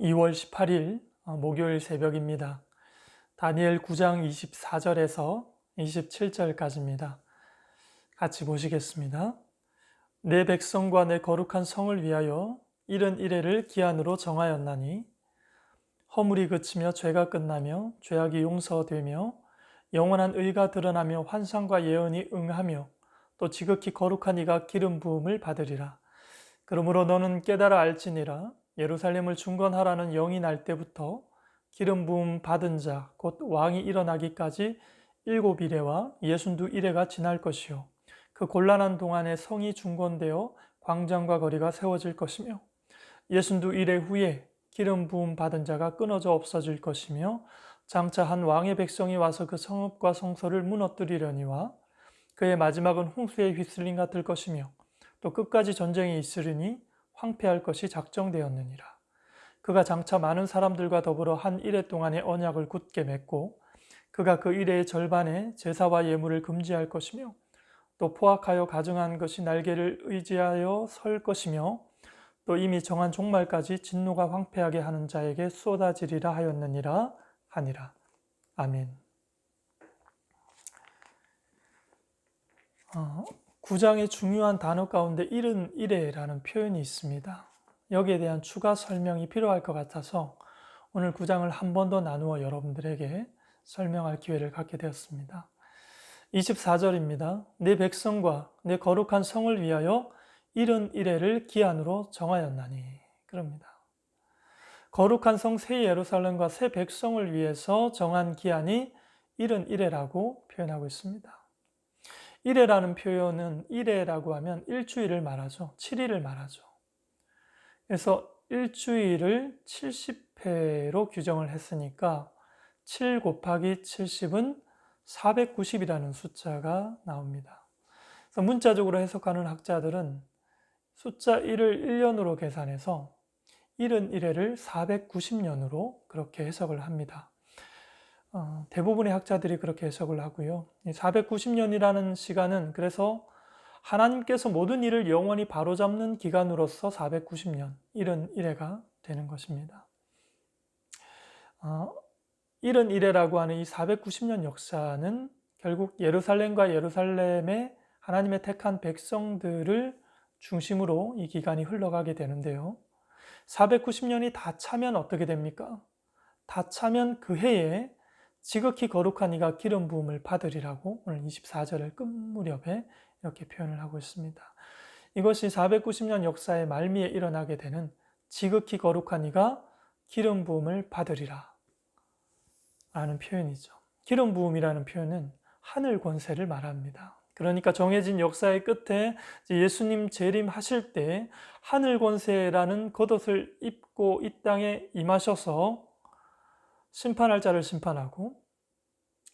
2월 18일 목요일 새벽입니다. 다니엘 9장 24절에서 27절까지입니다. 같이 보시겠습니다. 내 백성과 내 거룩한 성을 위하여 이른 이레를 기한으로 정하였나니 허물이 그치며 죄가 끝나며 죄악이 용서되며 영원한 의가 드러나며 환상과 예언이 응하며 또 지극히 거룩한 이가 기름 부음을 받으리라. 그러므로 너는 깨달아 알지니라. 예루살렘을 중건하라는 영이 날 때부터 기름 부음 받은 자 곧 왕이 일어나기까지 7이레와 62이레가 지날 것이요 그 곤란한 동안에 성이 중건되어 광장과 거리가 세워질 것이며 62이레 후에 기름 부음 받은 자가 끊어져 없어질 것이며 장차 한 왕의 백성이 와서 그 성읍과 성소를 무너뜨리려니와 그의 마지막은 홍수에 휩쓸림 같을 것이며 또 끝까지 전쟁이 있으리니 황폐할 것이 작정되었느니라. 그가 장차 많은 사람들과 더불어 한 이레 동안의 언약을 굳게 맺고 그가 그 이레의 절반에 제사와 예물을 금지할 것이며 또 포악하여 가증한 것이 날개를 의지하여 설 것이며 또 이미 정한 종말까지 진노가 황폐하게 하는 자에게 쏟아지리라 하였느니라 하니라. 아멘. 9장의 중요한 단어 가운데 이른 이레라는 표현이 있습니다. 여기에 대한 추가 설명이 필요할 것 같아서 오늘 9장을 한 번 더 나누어 여러분들에게 설명할 기회를 갖게 되었습니다. 24절입니다. 내 백성과 내 거룩한 성을 위하여 이른 이레를 기한으로 정하였나니 그럽니다. 거룩한 성 새 예루살렘과 새 백성을 위해서 정한 기한이 이른 이레라고 표현하고 있습니다. 이레라는 표현은 이레라고 하면 일주일을 말하죠. 7일을 말하죠. 그래서 일주일을 70회로 규정을 했으니까 7 곱하기 70은 490이라는 숫자가 나옵니다. 그래서 문자적으로 해석하는 학자들은 숫자 1을 1년으로 계산해서 이른 이레를 490년으로 그렇게 해석을 합니다. 대부분의 학자들이 그렇게 해석을 하고요. 490년이라는 시간은 그래서 하나님께서 모든 일을 영원히 바로잡는 기간으로서 490년, 이른 이레가 되는 것입니다. 이른 이레라고 하는 이 490년 역사는 결국 예루살렘과 예루살렘의 하나님의 택한 백성들을 중심으로 이 기간이 흘러가게 되는데요. 490년이 다 차면 어떻게 됩니까? 다 차면 그 해에 지극히 거룩한 이가 기름 부음을 받으리라고 오늘 24절의 끝 무렵에 이렇게 표현을 하고 있습니다. 이것이 490년 역사의 말미에 일어나게 되는 지극히 거룩한 이가 기름 부음을 받으리라 라는 표현이죠. 기름 부음이라는 표현은 하늘 권세를 말합니다. 그러니까 정해진 역사의 끝에 예수님 재림하실 때 하늘 권세라는 겉옷을 입고 이 땅에 임하셔서 심판할 자를 심판하고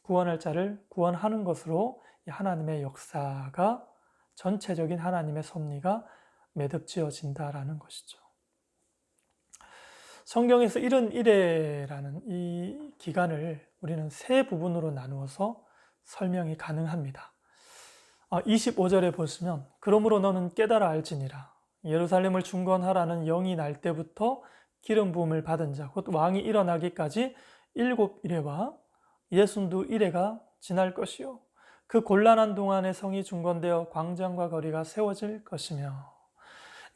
구원할 자를 구원하는 것으로 하나님의 역사가 전체적인 하나님의 섭리가 매듭지어진다라는 것이죠. 성경에서 이른 이레라는 이 기간을 우리는 세 부분으로 나누어서 설명이 가능합니다. 25절에 보시면 그러므로 너는 깨달아 알지니라. 예루살렘을 중건하라는 영이 날 때부터 기름 부음을 받은 자 곧 왕이 일어나기까지 7이레와 62이레가 지날 것이요 그 곤란한 동안에 성이 중건되어 광장과 거리가 세워질 것이며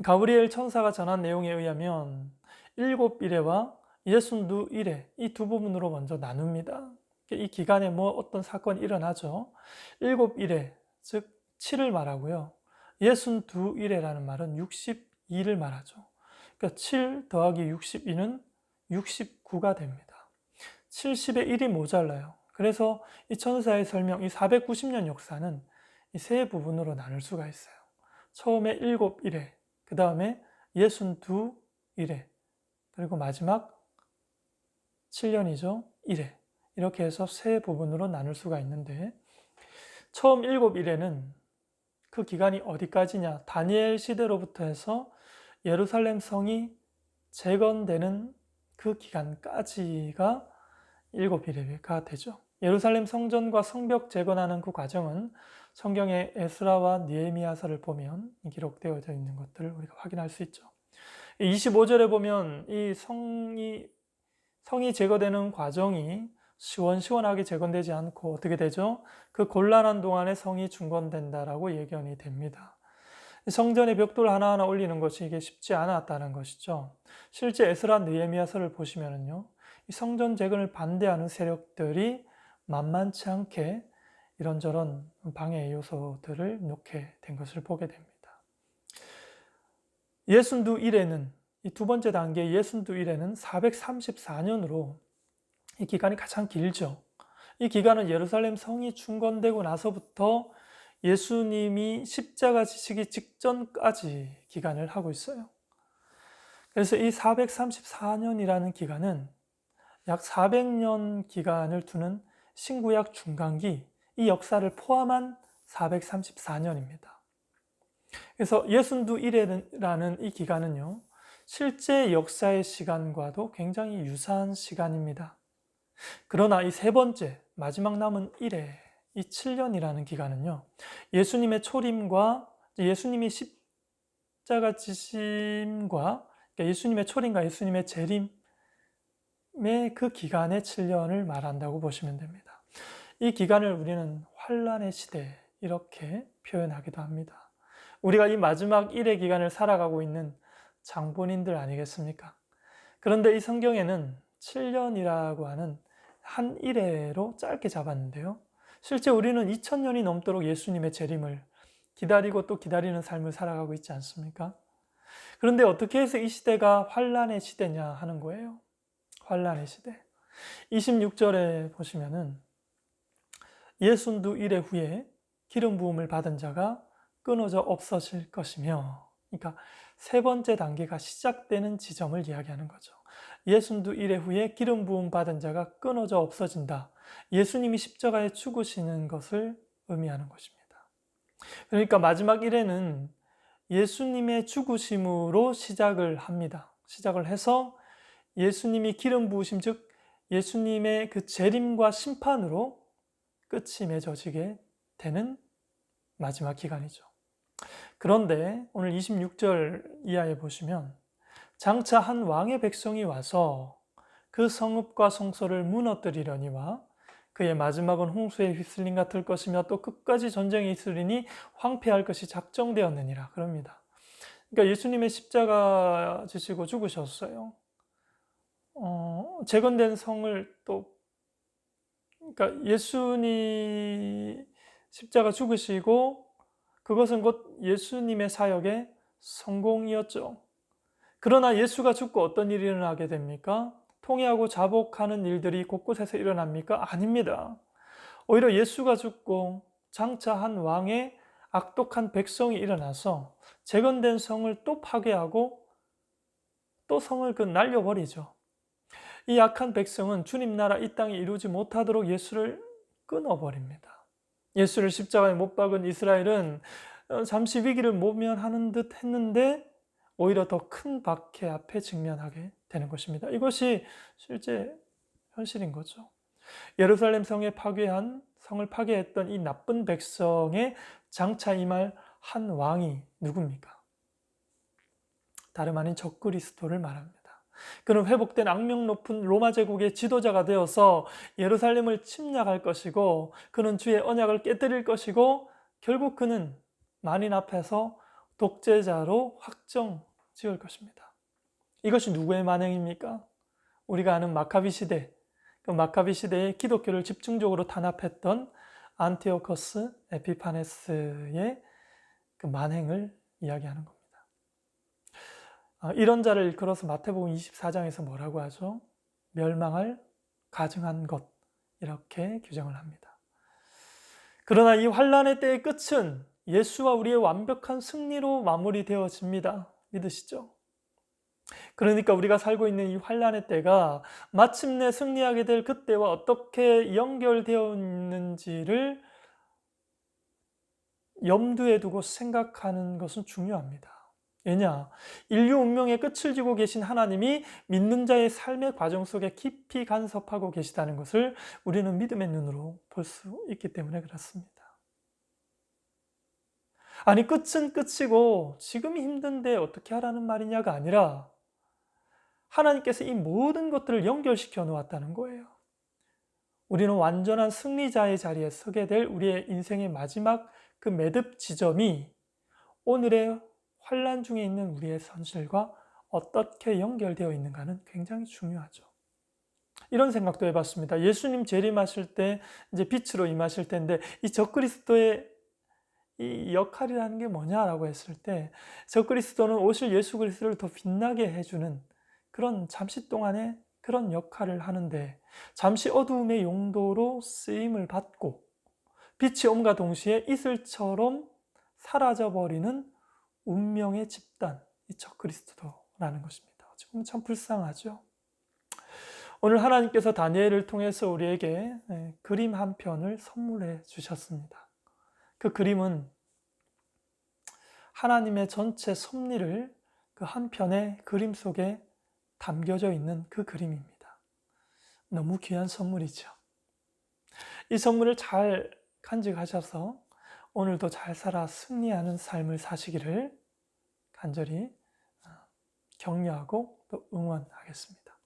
가브리엘 천사가 전한 내용에 의하면 7이레와 62이레 이 두 부분으로 먼저 나눕니다. 이 기간에 어떤 사건이 일어나죠. 7이레 즉 7을 말하고요. 62이레라는 말은 62를 말하죠. 그러니까 7 더하기 62는 69가 됩니다. 70에 1이 모자라요. 그래서 이 천사의 설명, 이 490년 역사는 이 세 부분으로 나눌 수가 있어요. 처음에 7이레, 그 다음에 62이레, 그리고 마지막 7년이죠. 1회. 이렇게 해서 세 부분으로 나눌 수가 있는데 처음 7일에는 그 기간이 어디까지냐? 다니엘 시대로부터 해서 예루살렘 성이 재건되는 그 기간까지가 7일회가 되죠. 예루살렘 성전과 성벽 재건하는 그 과정은 성경의 에스라와 느헤미야서를 보면 기록되어져 있는 것들을 우리가 확인할 수 있죠. 25절에 보면 이 성이 제거되는 과정이 시원시원하게 제거되지 않고 어떻게 되죠? 그 곤란한 동안에 성이 중건된다라고 예견이 됩니다. 성전의 벽돌 하나하나 올리는 것이 이게 쉽지 않았다는 것이죠. 실제 에스라 느헤미야서를 보시면은요, 이 성전 재건을 반대하는 세력들이 만만치 않게 이런저런 방해 요소들을 놓게 된 것을 보게 됩니다. 예순두 일에는 이 두 번째 단계 예순두 일에는 434년으로 이 기간이 가장 길죠. 이 기간은 예루살렘 성이 중건되고 나서부터 예수님이 십자가 지시기 직전까지 기간을 하고 있어요. 그래서 이 434년이라는 기간은 약 400년 기간을 두는 신구약 중간기, 이 역사를 포함한 434년입니다. 그래서 예순두 일에라는 이 기간은요, 실제 역사의 시간과도 굉장히 유사한 시간입니다. 그러나 이 세 번째, 마지막 남은 일에 이 7년이라는 기간은요, 예수님의 초림과 예수님이 십자가 지심과 예수님의 초림과 예수님의 재림의 그 기간의 7년을 말한다고 보시면 됩니다. 이 기간을 우리는 환란의 시대 이렇게 표현하기도 합니다. 우리가 이 마지막 일의 기간을 살아가고 있는 장본인들 아니겠습니까? 그런데 이 성경에는 7년이라고 하는 한 일회로 짧게 잡았는데요. 실제 우리는 2000년이 넘도록 예수님의 재림을 기다리고 또 기다리는 삶을 살아가고 있지 않습니까? 그런데 어떻게 해서 이 시대가 환란의 시대냐 하는 거예요. 환란의 시대. 26절에 보시면은 예순두 일회 후에 기름 부음을 받은 자가 끊어져 없어질 것이며, 그러니까 세 번째 단계가 시작되는 지점을 이야기하는 거죠. 예순두 일회 후에 기름 부음 받은 자가 끊어져 없어진다. 예수님이 십자가에 죽으시는 것을 의미하는 것입니다. 그러니까 마지막 일회는 예수님의 죽으심으로 시작을 합니다. 시작을 해서 예수님이 기름 부으심, 즉 예수님의 그 재림과 심판으로 끝이 맺어지게 되는 마지막 기간이죠. 그런데 오늘 26절 이하에 보시면 장차 한 왕의 백성이 와서 그 성읍과 성소를 무너뜨리려니와 그의 마지막은 홍수에 휩쓸림 같을 것이며 또 끝까지 전쟁이 있으리니 황폐할 것이 작정되었느니라 그럽니다. 그러니까 예수님의 십자가 지시고 죽으셨어요. 재건된 성을 또 그러니까 예수님 십자가 죽으시고 그것은 곧 예수님의 사역의 성공이었죠. 그러나 예수가 죽고 어떤 일이 일어나게 됩니까? 통회하고 자복하는 일들이 곳곳에서 일어납니까? 아닙니다. 오히려 예수가 죽고 장차 한 왕의 악독한 백성이 일어나서 재건된 성을 또 파괴하고 또 성을 날려버리죠. 이 악한 백성은 주님 나라 이 땅에 이루지 못하도록 예수를 끊어버립니다. 예수를 십자가에 못 박은 이스라엘은 잠시 위기를 모면하는 듯 했는데 오히려 더 큰 박해 앞에 직면하게 되는 것입니다. 이것이 실제 현실인 거죠. 예루살렘 성을 파괴했던 이 나쁜 백성의 장차 임할 한 왕이 누굽니까? 다름 아닌 적그리스도를 말합니다. 그는 회복된 악명 높은 로마 제국의 지도자가 되어서 예루살렘을 침략할 것이고 그는 주의 언약을 깨뜨릴 것이고 결국 그는 만인 앞에서 독재자로 확정 지을 것입니다. 이것이 누구의 만행입니까? 우리가 아는 마카비 시대, 그 마카비 시대에 기독교를 집중적으로 탄압했던 안티오코스 에피파네스의 그 만행을 이야기하는 겁니다. 이런 자를 일컬어서 마태복음 24장에서 뭐라고 하죠? 멸망할 가증한 것, 이렇게 규정을 합니다. 그러나 이 환란의 때의 끝은 예수와 우리의 완벽한 승리로 마무리되어집니다. 믿으시죠? 그러니까 우리가 살고 있는 이 환란의 때가 마침내 승리하게 될 그때와 어떻게 연결되어 있는지를 염두에 두고 생각하는 것은 중요합니다. 왜냐? 인류 운명의 끝을 지고 계신 하나님이 믿는 자의 삶의 과정 속에 깊이 간섭하고 계시다는 것을 우리는 믿음의 눈으로 볼 수 있기 때문에 그렇습니다. 아니, 끝은 끝이고 지금이 힘든데 어떻게 하라는 말이냐가 아니라 하나님께서 이 모든 것들을 연결시켜 놓았다는 거예요. 우리는 완전한 승리자의 자리에 서게 될 우리의 인생의 마지막 그 매듭 지점이 오늘의 환난 중에 있는 우리의 현실과 어떻게 연결되어 있는가는 굉장히 중요하죠. 이런 생각도 해봤습니다. 예수님 재림하실 때 이제 빛으로 임하실 텐데 이 적그리스도의 이 역할이라는 게 뭐냐라고 했을 때 적그리스도는 오실 예수 그리스도를 더 빛나게 해주는 그런 잠시 동안의 그런 역할을 하는데 잠시 어두움의 용도로 쓰임을 받고 빛이 옴과 동시에 이슬처럼 사라져버리는 운명의 집단, 이 적그리스도라는 것입니다. 어찌 보면 참 불쌍하죠. 오늘 하나님께서 다니엘을 통해서 우리에게 그림 한 편을 선물해 주셨습니다. 그 그림은 하나님의 전체 섭리를 그 한 편의 그림 속에 담겨져 있는 그 그림입니다. 너무 귀한 선물이죠. 이 선물을 잘 간직하셔서 오늘도 잘 살아 승리하는 삶을 사시기를 간절히 격려하고 또 응원하겠습니다.